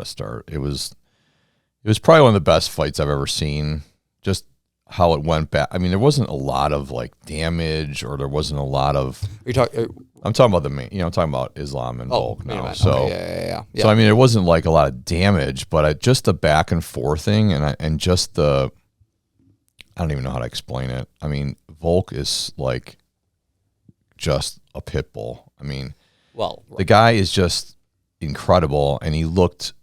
to start. It was probably one of the best fights I've ever seen. Just how it went back. I mean, there wasn't a lot of like damage, or there wasn't a lot of. I'm talking about the main. I'm talking about Islam and Volk now. So okay, yeah. So I mean, there wasn't like a lot of damage, but just the back and forthing and just the. I don't even know how to explain it. I mean, Volk is like just a pit bull. I mean, the guy is just incredible, and he looked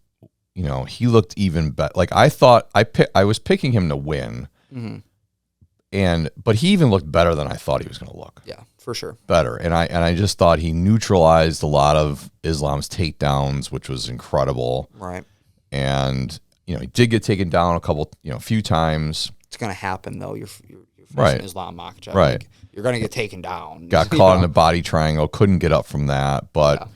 even better. Like I thought, I was picking him to win. Mm-hmm. But he even looked better than I thought he was going to look. Yeah, for sure. Better. And I just thought he neutralized a lot of Islam's takedowns, which was incredible. Right. And, he did get taken down a few times. It's going to happen though. You're facing right. Islam Makhachev. Right. Like, you're going to get taken down. Got caught in the body triangle, couldn't get up from that. But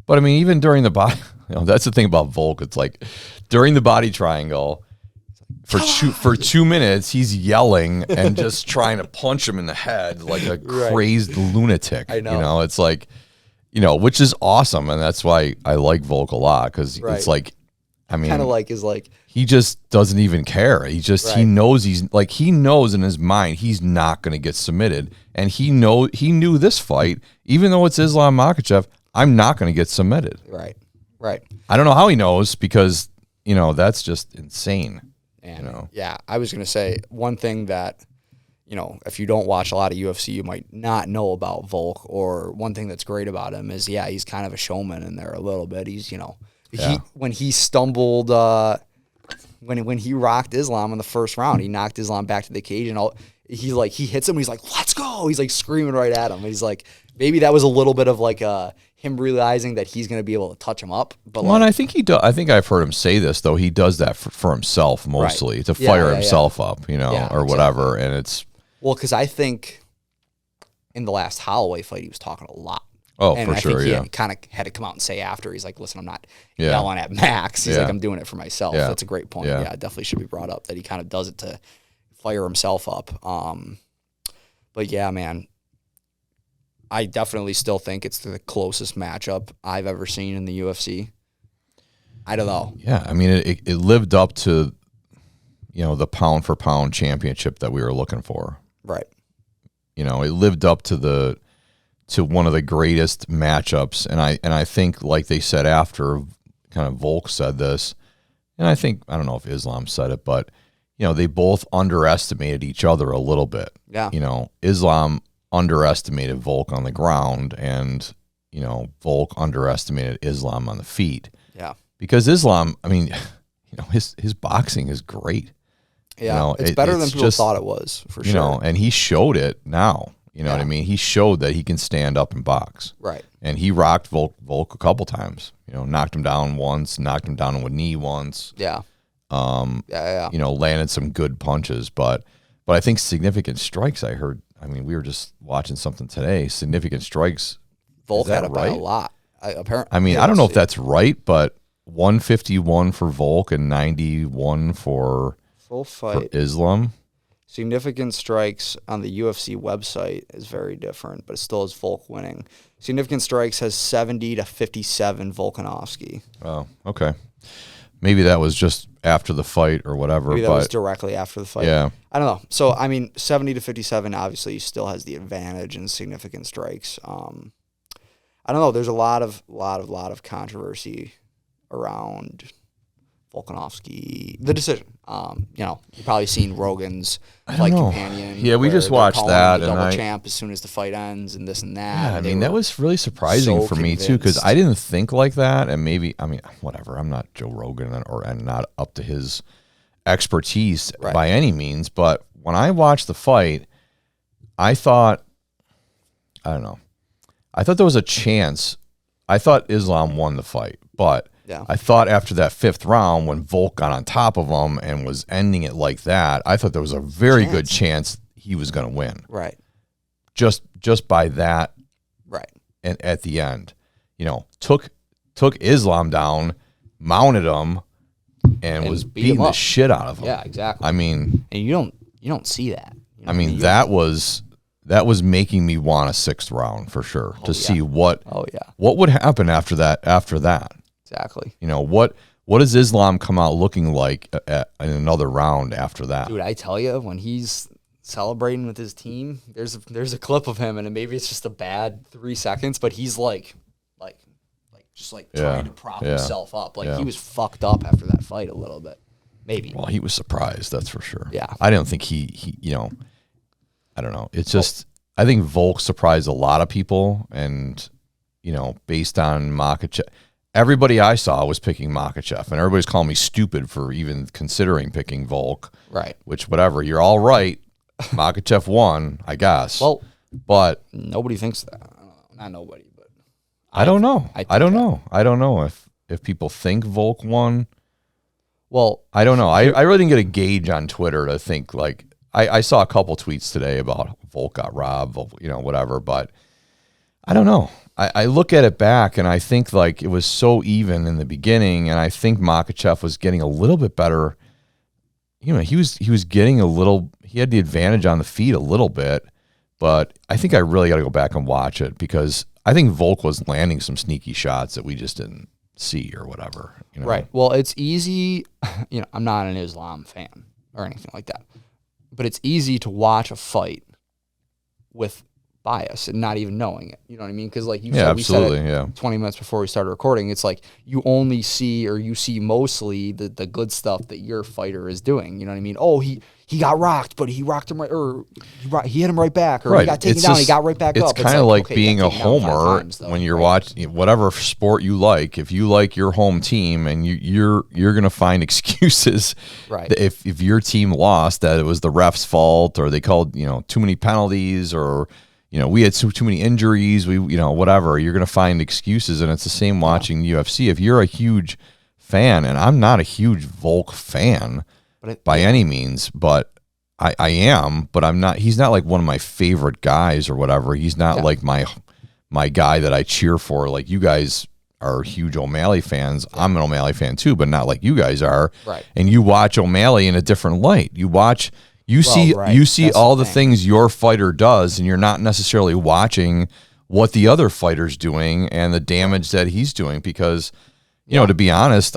I mean, even during the body, that's the thing about Volk. It's like during the body triangle, for 2 minutes, he's yelling and just trying to punch him in the head like a crazed lunatic. I know. It's like, which is awesome, and that's why I like Volk a lot, because it's like, I mean, kind of like is like he just doesn't even care. He just he knows he knows in his mind he's not going to get submitted, and he knew this fight, even though it's Islam Makhachev, I'm not going to get submitted. Right. I don't know how he knows, because that's just insane. And yeah, I was going to say one thing that, if you don't watch a lot of UFC, you might not know about Volk, or one thing that's great about him is, he's kind of a showman in there a little bit. He's, when he stumbled, when he rocked Islam in the first round, he knocked Islam back to the cage, and he hits him, and he's like, let's go. He's like screaming right at him. And he's like, maybe that was a little bit of like him realizing that he's going to be able to touch him up. But and I think he does. I think I've heard him say this, though. He does that for himself mostly, to fire himself up, or whatever. And it's because I think in the last Holloway fight, he was talking a lot. Oh, and for I sure. think he kind of had to come out and say after, he's like, listen, I'm not yelling at Max. He's like, I'm doing it for myself. Yeah. That's a great point. Yeah, it definitely should be brought up that he kind of does it to fire himself up. But yeah, man, I definitely still think it's the closest matchup I've ever seen in the UFC. I don't know. Yeah, I mean, it lived up to, the pound for pound championship that we were looking for. Right. It lived up to one of the greatest matchups, and I think, like they said after, kind of Volk said this, and I don't know if Islam said it, but they both underestimated each other a little bit. Yeah. Islam underestimated Volk on the ground, and Volk underestimated Islam on the feet. Yeah. Because Islam, I mean, his boxing is great. Yeah, it's better than people thought it was, for sure. And he showed it now. You know what I mean? He showed that he can stand up and box. Right. And he rocked Volk a couple times. Knocked him down once, knocked him down with a knee once. Yeah. Landed some good punches, but I think significant strikes, I heard. I mean, we were just watching something today. Significant strikks. Volk had about a lot. Apparently. I mean, I don't know if that's right, but 151 for Volk and 91 for full fight for Islam. Significant strikes on the UFC website is very different, but it still is Volk winning. Significant strikes has 70 to 57 Volkanovski. Oh, okay. Maybe that was just after the fight or whatever. Maybe that was directly after the fight. Yeah. I don't know. So, I mean, 70 to 57 obviously still has the advantage in significant strikes. I don't know. There's a lot of controversy around Volkanovski, the decision. You've probably seen Rogan's fight companion. Yeah, we just watched that. The double champ as soon as the fight ends and this and that. Yeah, I mean, that was really surprising for me too, because I didn't think like that. And maybe, I mean, whatever. I'm not Joe Rogan and not up to his expertise by any means. But when I watched the fight, I thought there was a chance. I thought Islam won the fight, but I thought after that fifth round, when Volk got on top of him and was ending it like that, I thought there was a very good chance he was going to win. Right. Just by that. Right. And at the end, took Islam down, mounted him, and was beating the shit out of him. Yeah, exactly. I mean, and you don't see that. That was making me want a sixth round for sure to see what would happen after that. Exactly. what does Islam come out looking like in another round after that? Dude, I tell you, when he's celebrating with his team, there's a clip of him, and maybe it's just a bad 3 seconds, but he's just trying to prop himself up. Like he was fucked up after that fight a little bit. Maybe. Well, he was surprised, that's for sure. Yeah. I don't think he I don't know. It's just I think Volk surprised a lot of people, and based on Makhachev, everybody I saw was picking Makhachev, and everybody's calling me stupid for even considering picking Volk. Right. Which, whatever, you're all right. Makhachev won, I guess. Well, but nobody thinks that. I don't know. Not nobody, but I don't know. I don't know. I don't know if people think Volk won. Well, I don't know. I really didn't get a gauge on Twitter to think like I saw a couple tweets today about Volk got robbed, whatever, but I don't know. I look at it back and I think like it was so even in the beginning, and I think Makhachev was getting a little bit better. He was getting he had the advantage on the feet a little bit, but I think I really got to go back and watch it because I think Volk was landing some sneaky shots that we just didn't see or whatever. Right. Well, it's easy. I'm not an Islam fan or anything like that, but it's easy to watch a fight with bias and not even knowing it. You know what I mean? Because like you said, absolutely, we said it 20 minutes before we started recording. It's like you only see or you see mostly the good stuff that your fighter is doing. You know what I mean? Oh, he got rocked, but he rocked him right, or he hit him right back, or he got taken down, he got right back up. It's kind of like being a homer when you're watching whatever sport you like. If you like your home team and you're gonna find excuses, right? If your team lost, that it was the ref's fault, or they called too many penalties, or we had too many injuries, whatever. You're gonna find excuses, and it's the same watching UFC. If you're a huge fan, and I'm not a huge Volk fan by any means, but I am, but I'm not. He's not like one of my favorite guys or whatever. He's not like my guy that I cheer for. Like you guys are huge O'Malley fans. I'm an O'Malley fan too, but not like you guys are. Right. And you watch O'Malley in a different light. You see That's all the things your fighter does, and you're not necessarily watching what the other fighter's doing and the damage that he's doing. Because, to be honest,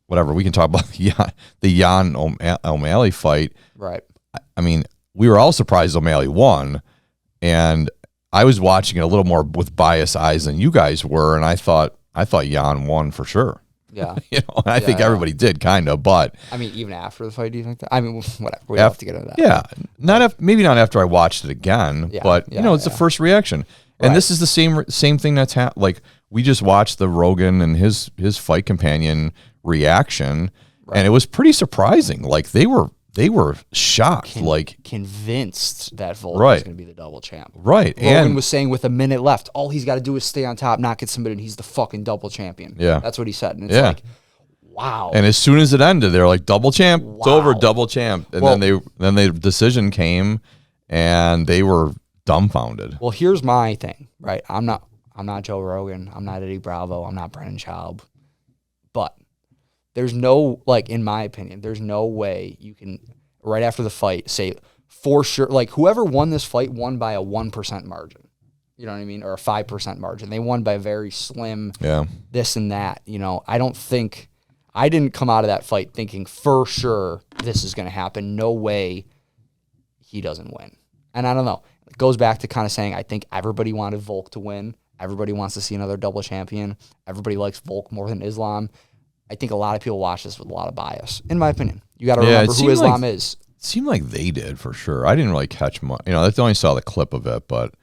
whatever, we can talk about the Jan O'Malley fight. Right. I mean, we were all surprised O'Malley won, and I was watching it a little more with biased eyes than you guys were, and I thought Jan won for sure. Yeah. I think everybody did kind of, but I mean, even after the fight, do you think that? I mean, whatever. We have to get into that. Yeah. Maybe not after I watched it again, but it's the first reaction. And this is the same thing that's like we just watched the Rogan and his fight companion reaction, and it was pretty surprising. Like they were shocked, convinced that Volk was going to be the double champ. Right. Rogan was saying with a minute left, all he's got to do is stay on top, not get submitted. He's the fucking double champion. Yeah. That's what he said. And it's like, wow. And as soon as it ended, they're like, double champ, it's over, double champ. And then the decision came, and they were dumbfounded. Well, here's my thing, right? I'm not Joe Rogan. I'm not Eddie Bravo. I'm not Brennan Schaub. But there's no, in my opinion, there's no way you can, right after the fight, say for sure, whoever won this fight won by a 1% margin. You know what I mean? Or a 5% margin. They won by a very slim this and that. I didn't come out of that fight thinking for sure this is going to happen. No way he doesn't win. And I don't know. It goes back to kind of saying I think everybody wanted Volk to win. Everybody wants to see another double champion. Everybody likes Volk more than Islam. I think a lot of people watch this with a lot of bias, in my opinion. You got to remember who Islam is. It seemed like they did for sure. I didn't really catch much. I only saw the clip of it, but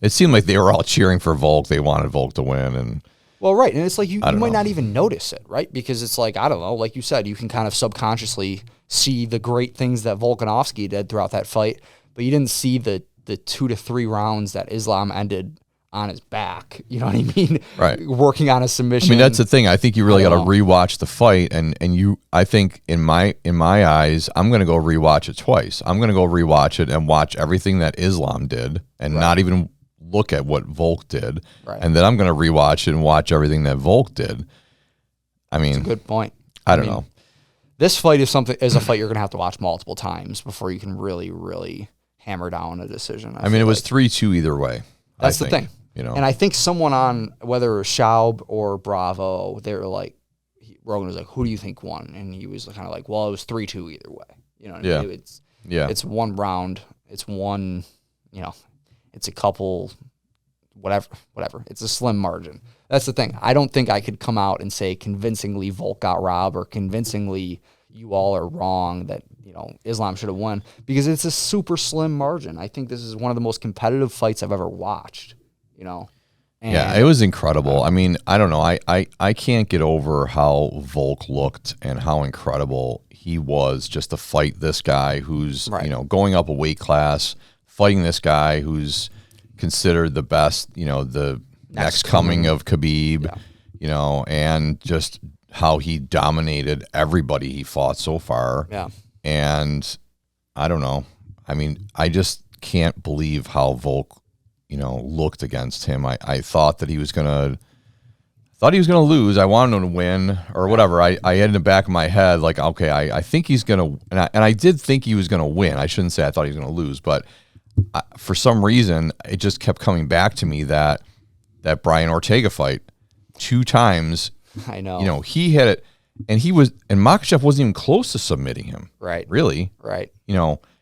it seemed like they were all cheering for Volk. They wanted Volk to win, and right, and it's like you might not even notice it, right? Because it's like I don't know, like you said, you can kind of subconsciously see the great things that Volkanovski did throughout that fight, but you didn't see the 2 to 3 rounds that Islam ended on his back, you know what I mean? Right. Working on a submission. I mean, that's the thing. I think you really got to rewatch the fight, and I think in my eyes, I'm going to go rewatch it twice. I'm going to go rewatch it and watch everything that Islam did, and not even look at what Volk did. Right. And then I'm going to rewatch it and watch everything that Volk did. I mean, that's a good point. I don't know. This fight is a fight you're going to have to watch multiple times before you can really, really hammer down a decision. I mean, it was 3-2 either way. That's the thing. And I think someone on, whether it was Schaub or Bravo, they were like, Rogan was like, "Who do you think won?" And he was kind of like, "Well, it was 3-2 either way." You know what Yeah. I mean? Yeah. It's one round. It's one. It's a couple. Whatever. It's a slim margin. That's the thing. I don't think I could come out and say convincingly Volk got robbed or convincingly you all are wrong that Islam should have won, because it's a super slim margin. I think this is one of the most competitive fights I've ever watched. Yeah, it was incredible. I mean, I don't know. I can't get over how Volk looked and how incredible he was just to fight this guy who's, going up a weight class, fighting this guy who's considered the best, the next coming of Khabib, and just how he dominated everybody he fought so far. Yeah. And I don't know. I mean, I just can't believe how Volk, looked against him. I thought that he was gonna lose. I wanted him to win or whatever. I had in the back of my head like, okay, I think he's gonna, and I did think he was gonna win. I shouldn't say I thought he was gonna lose, but for some reason it just kept coming back to me that Brian Ortega fight 2 times. I know. He had it, and Makhachev wasn't even close to submitting him. Right. Really. Right.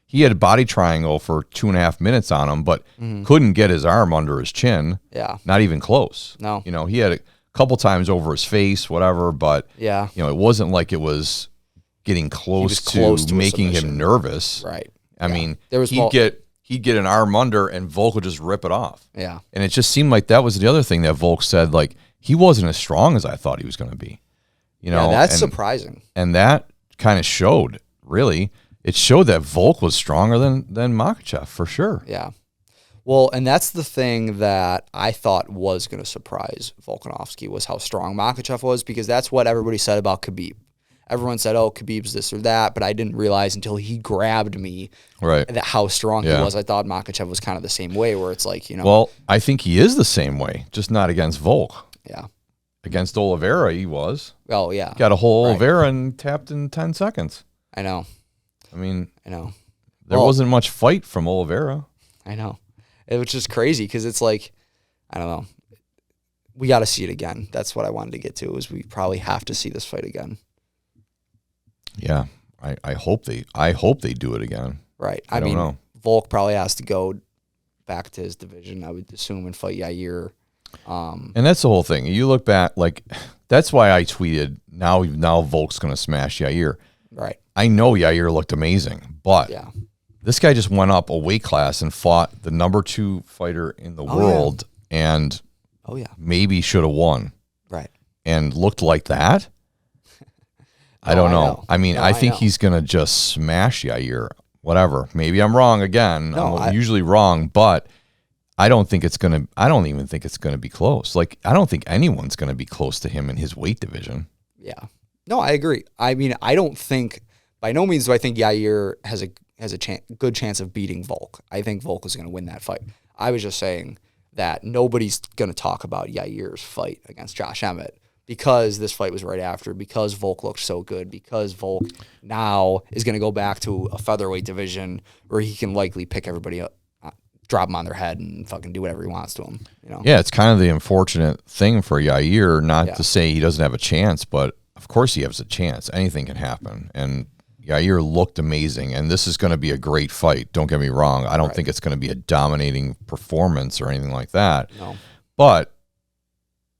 He had a body triangle for 2.5 minutes on him, but couldn't get his arm under his chin. Yeah. Not even close. No. He had a couple times over his face, whatever, but yeah, it wasn't like it was getting close to making him nervous. Right. I mean, he'd get an arm under and Volk would just rip it off. Yeah. And it just seemed like that was the other thing that Volk said, like, he wasn't as strong as I thought he was going to be. That's surprising. And that kind of showed, really. It showed that Volk was stronger than Makhachev, for sure. Yeah. Well, and that's the thing that I thought was going to surprise Volkanovski, was how strong Makhachev was, because that's what everybody said about Khabib. Everyone said, oh, Khabib's this or that, but I didn't realize until he grabbed me that how strong he was. I thought Makhachev was kind of the same way, where it's like, Well, I think he is the same way, just not against Volk. Yeah. Against Oliveira, he was. Oh, yeah. Got a whole Oliveira and tapped in 10 seconds. I know. I mean, there wasn't much fight from Oliveira. I know. It was just crazy because it's like, I don't know. We got to see it again. That's what I wanted to get to, is we probably have to see this fight again. Yeah. I hope they do it again. Right. I mean, know. Volk probably has to go back to his division, I would assume, and fight Yair. And that's the whole thing. You look back, like, that's why I tweeted, now Volk's going to smash Yair. Right. I know Yair looked amazing, but this guy just went up a weight class and fought the number 2 fighter in the world and maybe should have won. Right. And looked like that. I don't know. I mean, I think he's going to just smash Yair. Whatever. Maybe I'm wrong again. No, I'm usually wrong, but I don't even think it's going to be close. Like, I don't think anyone's going to be close to him in his weight division. Yeah. No, I agree. I mean, I don't think, by no means do I think Yair has a good chance of beating Volk. I think Volk is going to win that fight. I was just saying that nobody's going to talk about Yair's fight against Josh Emmett because this fight was right after, because Volk looked so good, because Volk now is going to go back to a featherweight division where he can likely pick everybody up, drop them on their head and fucking do whatever he wants to them. Yeah, it's kind of the unfortunate thing for Yair, not to say he doesn't have a chance, but of course he has a chance. Anything can happen. And Yair looked amazing, and this is going to be a great fight. Don't get me wrong. I don't think it's going to be a dominating performance or anything like that. No. But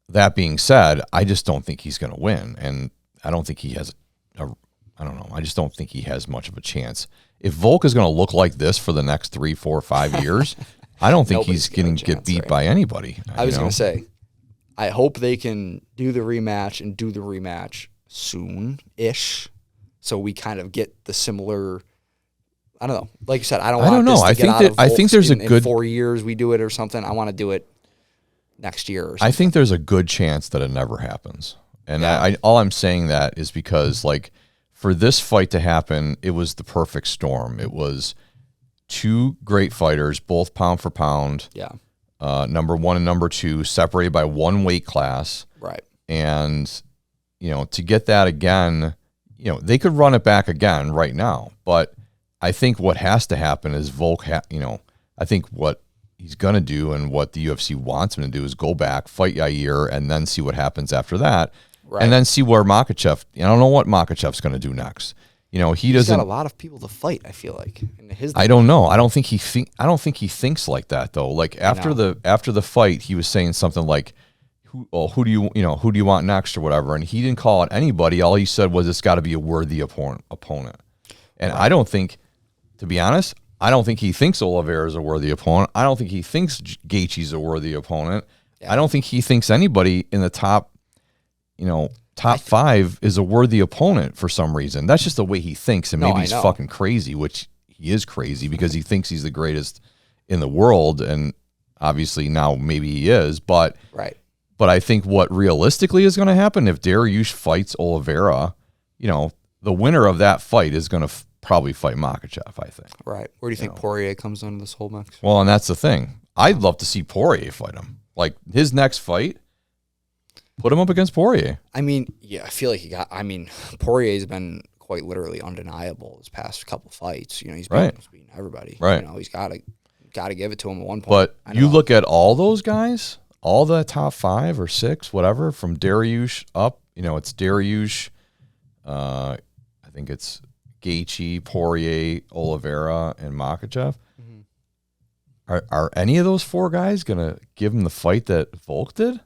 that being said, I just don't think he's going to win, and I don't think he has I don't know. I just don't think he has much of a chance. If Volk is going to look like this for the next 3, 4, 5 years, I don't think he's going to get beat by anybody. I was going to say, I hope they can do the rematch soon-ish, so we kind of get the similar. I don't know. Like you said, I don't know. I think there's a good, in 4 years we do it or something. I want to do it next year or something. I think there's a good chance that it never happens. And all I'm saying that is because, like, for this fight to happen, it was the perfect storm. It was 2 great fighters, both pound for pound. Yeah. Number 1 and number 2, separated by 1 weight class. Right. And, to get that again, they could run it back again right now. But I think what has to happen is Volk, I think what he's going to do and what the UFC wants him to do is go back, fight Yair, and then see what happens after that. Right. and then see where Makhachev. I don't know what Makhachev's going to do next. He He's doesn't. got a lot of people to fight, I feel like. In his I don't know. I don't think he thinks like that though. Like after the fight, he was saying something like, who do you want next or whatever, and he didn't call out anybody. All he said was it's got to be a worthy opponent. And I don't think, to be honest, I don't think he thinks Oliveira is a worthy opponent. I don't think he thinks Gaethje's a worthy opponent. Yeah. I don't think he thinks anybody in the top 5 is a worthy opponent for some reason. That's just the way he thinks, and maybe he's fucking crazy, which he is crazy because he thinks he's the greatest in the world, and obviously now maybe he is. But But I think what realistically is going to happen if Dariush fights Oliveira, the winner of that fight is going to probably fight Makhachev, I think. Right. Where do you think Poirier comes into this whole mix? Well, and that's the thing. I'd love to see Poirier fight him. Like, his next fight, put him up against Poirier. I mean, yeah, I feel like Poirier's been quite literally undeniable his past couple fights. He's beating everybody. Right. He's got to give it to him at one point. But you look at all those guys, all the top 5 or 6, whatever, from Dariush up, it's Dariush, I think it's Gaethje, Poirier, Oliveira, and Makhachev. Mm-hmm. Are any of those 4 guys going to give him the fight that Volk did?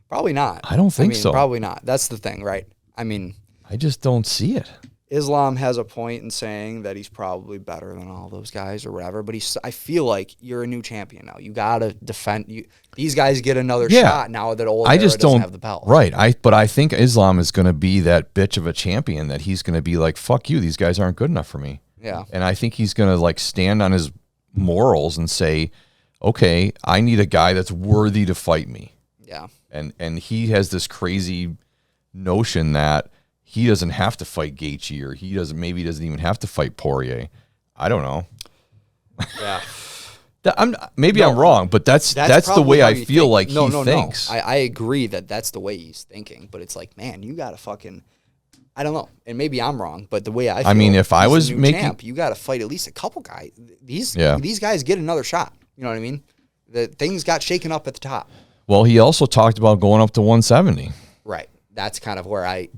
Probably not. I don't think so. Probably not. That's the thing, right? I just don't see it. Islam has a point in saying that he's probably better than all those guys or whatever, but I feel like you're a new champion now. You got to defend. These guys get another shot now that Oliveira doesn't have the belt. Right. But I think Islam is going to be that bitch of a champion that he's going to be like, fuck you, these guys aren't good enough for me. Yeah. And I think he's going to stand on his morals and say, okay, I need a guy that's worthy to fight me. Yeah. And he has this crazy notion that he doesn't have to fight Gaethje, or he doesn't even have to fight Poirier. I don't know. Yeah. I'm wrong, but that's the way I feel like he thinks. I agree that's the way he's thinking, but it's like, man, you got to fucking, I don't know, and maybe I'm wrong, but the way I feel, if I was making champ, you got to fight at least a couple guys. These guys get another shot. You know what I mean? The things got shaken up at the top. Well, he also talked about going up to 170. Right. That's kind of where I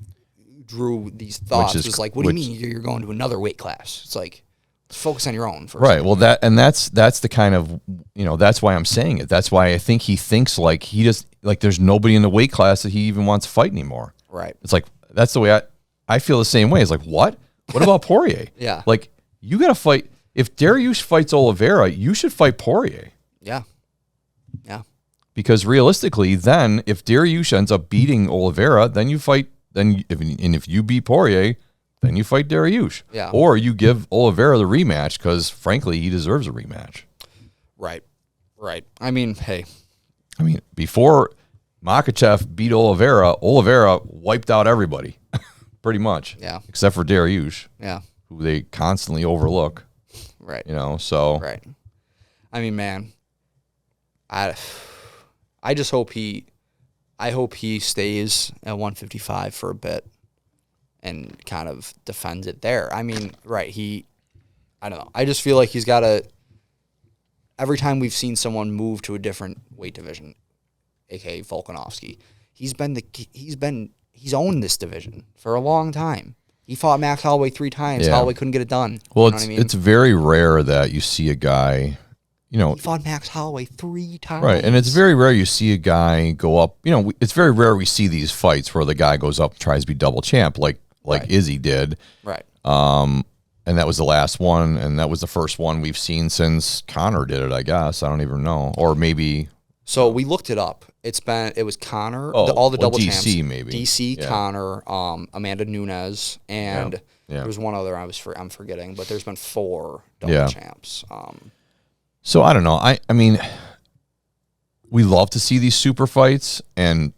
drew these thoughts. It was like, what do you mean you're going to another weight class? It's like, focus on your own first. Right. Well, that's the kind of, that's why I'm saying it. That's why I think he thinks like he just, like there's nobody in the weight class that he even wants to fight anymore. Right. It's like, that's the way I feel the same way. It's like, what about Poirier? Yeah. Like, you got to fight. If Dariush fights Oliveira, you should fight Poirier. Yeah. Yeah. Because realistically, then if Dariush ends up beating Oliveira, then you fight. If you beat Poirier, then you fight Dariush. Yeah. Or you give Oliveira the rematch because, frankly, he deserves a rematch. Right. Right. Before Makhachev beat Oliveira wiped out everybody, pretty much. Yeah. Except for Dariush. Yeah. Who they constantly overlook. Right. So. Right. Man, I just hope he stays at 155 for a bit and kind of defends it there. Right, I don't know. I just feel like he's got to, every time we've seen someone move to a different weight division, aka Volkanovski, he's owned this division for a long time. He fought Max Holloway 3 times. Yeah. Holloway couldn't get it done. Well, it's very rare that you see a guy, he fought Max Holloway 3 times. Right, and it's very rare you see a guy go up. It's very rare we see these fights where the guy goes up and tries to be double champ, like Izzy did. Right. And that was the last one, and that was the first one we've seen since Conor did it, I guess. I don't even know. Or maybe. So we looked it up. It was Conor, all the double DC champs. Maybe. DC, yeah. Conor, Amanda Nunes, and there was one other I'm forgetting, but there's been 4 double champs. So I don't know. I mean, we love to see these super fights, and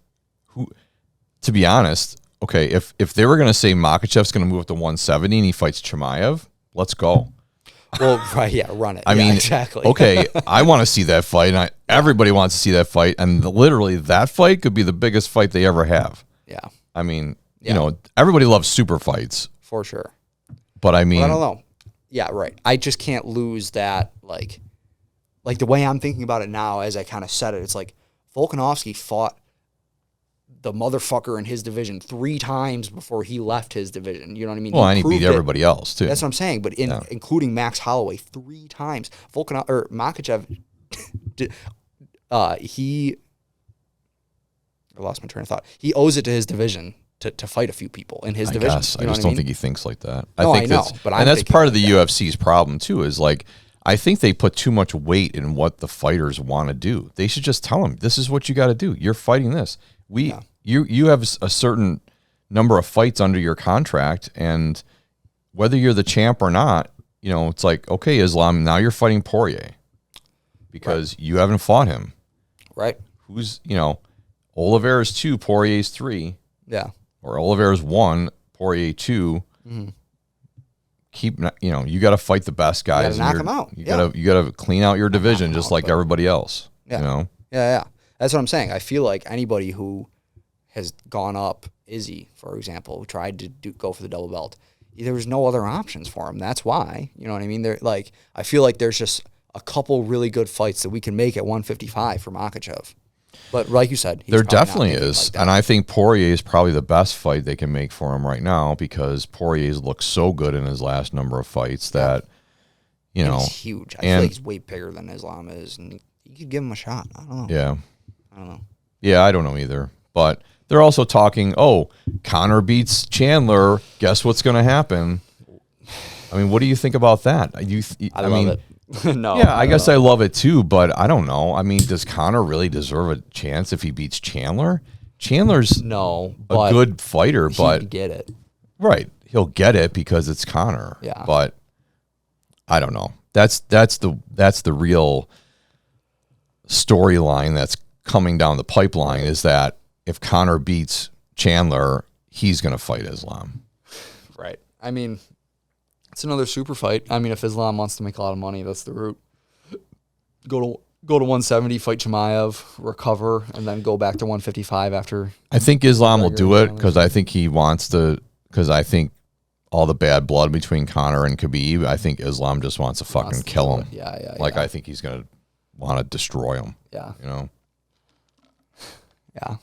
to be honest, okay, if they were going to say Makhachev's going to move up to 170 and he fights Chimaev, let's go. Well, right, yeah, run it. Exactly. Okay, I want to see that fight, and everybody wants to see that fight, and literally that fight could be the biggest fight they ever have. Yeah. Everybody loves super fights. For sure. But I don't know. Yeah, right. I just can't lose that, like the way I'm thinking about it now, as I kind of said it, it's like Volkanovski fought the motherfucker in his division 3 times before he left his division. You know what I mean? Well, and he beat everybody else too. That's what I'm saying. But including Max Holloway 3 times, Makhachev, I lost my train of thought. He owes it to his division to fight a few people in his division. Guess. I just don't think he thinks like that. No, I think know, but that's part of the UFC's problem too. Is like I think they put too much weight in what the fighters want to do. They should just tell them, this is what you got to do. You're fighting this. You have a certain number of fights under your contract, and whether you're the champ or not, it's like, okay, Islam, now you're fighting Poirier because you haven't fought him. Right. Who's, Oliveira's 2, Poirier's 3. Yeah. Or Oliveira's 1, Poirier 2. Mm-hmm. You got to fight the best guys. You got to knock them out. You got to clean out your division just like everybody else. Yeah. Yeah. That's what I'm saying. I feel like anybody who has gone up, Izzy, for example, who tried to go for the double belt, there was no other options for him. That's why. You know what I mean? I feel like there's just a couple really good fights that we can make at 155 for Makhachev. But like you said, there definitely is. And I think Poirier is probably the best fight they can make for him right now because Poirier's looked so good in his last number of fights that, he's huge. I feel like he's way bigger than Islam is, and you could give him a shot. I don't know. Yeah. I don't know. Yeah, I don't know either. But they're also talking, Conor beats Chandler. Guess what's going to happen? I mean, what do you think about that? I love it. No. Yeah, I guess I love it too, but I don't know. I mean, does Conor really deserve a chance if he beats Chandler? Chandler's a good fighter, but he'd get it. Right. He'll get it because it's Conor. Yeah. But I don't know. That's the real storyline that's coming down the pipeline is that if Conor beats Chandler, he's going to fight Islam. Right. I mean, it's another super fight. I mean, if Islam wants to make a lot of money, that's the route. Go to 170, fight Chimaev, recover, and then go back to 155 after. I think Islam will do it because I think he wants to. Because I think all the bad blood between Conor and Khabib, I think Islam just wants to fucking kill him. Yeah. I think he's gonna want to destroy him. Yeah. Yeah.